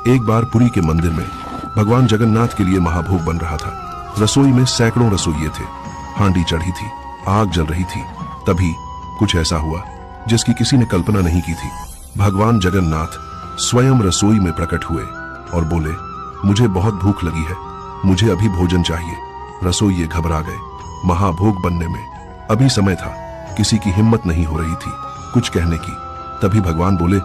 एक बार पुरी के मंदिर में भगवान जगन्नाथ के लिए महाभोग बन रहा था। रसोई में सैकड़ों रसोइये थे, हांडी चढ़ी थी, आग जल रही थी। तभी कुछ ऐसा हुआ जिसकी किसी ने कल्पना नहीं की थी। भगवान जगन्नाथ स्वयं रसोई में प्रकट हुए और बोले, मुझे बहुत भूख लगी है, मुझे अभी भोजन चाहिए। रसोइये घबरा गए। महाभोग बनने में अभी समय था, किसी की हिम्मत नहीं हो रही थी कुछ कहने की। तभी भगवान बोले,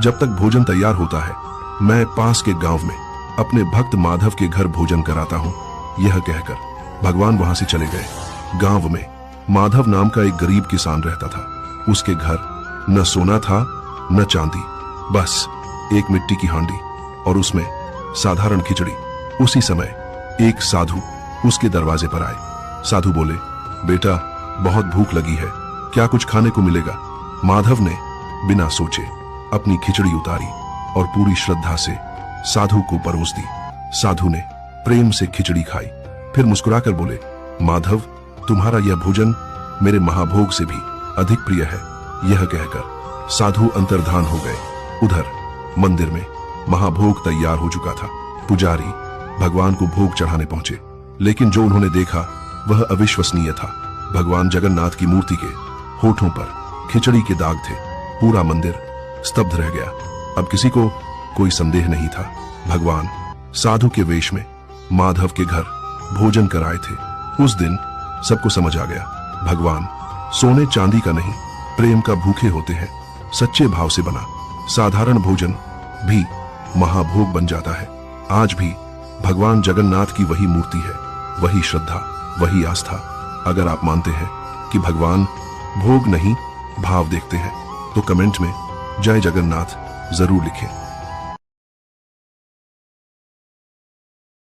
जब तक भोजन तैयार होता है मैं पास के गांव में अपने भक्त माधव के घर भोजन कराता हूं। यह कहकर भगवान वहां से चले गए। गांव में माधव नाम का एक गरीब किसान रहता था। उसके घर न सोना था न चांदी, बस एक मिट्टी की हांडी और उसमें साधारण खिचड़ी। उसी समय एक साधु उसके दरवाजे पर आए। साधु बोले, बेटा बहुत भूख लगी है, क्या कुछ खाने को मिलेगा? माधव ने बिना सोचे अपनी खिचड़ी उतारी और पूरी श्रद्धा से साधु को परोस दी। साधु ने प्रेम से खिचड़ी खाई, फिर मुस्कुराकर बोले, माधव तुम्हारा यह भोजन मेरे महाभोग से भी अधिक प्रिय है। यह कहकर साधु अंतर्धान हो गए। उधर मंदिर में महाभोग तैयार हो चुका था। पुजारी भगवान को भोग चढ़ाने पहुंचे, लेकिन जो उन्होंने देखा वह अविश्वसनीय था। भगवान जगन्नाथ की मूर्ति के होठों पर खिचड़ी के दाग थे। पूरा मंदिर स्तब्ध रह गया। अब किसी को कोई संदेह नहीं था, भगवान साधु के वेश में माधव के घर भोजन कराए थे। उस दिन सबको समझ आ गया, भगवान सोने चांदी का नहीं प्रेम का भूखे होते हैं। सच्चे भाव से बना साधारण भोजन भी महाभोग बन जाता है। आज भी भगवान जगन्नाथ की वही मूर्ति है, वही श्रद्धा, वही आस्था। अगर आप मानते हैं कि भगवान भोग नहीं भाव देखते हैं तो कमेंट में जय जगन्नाथ जरूर लिखें।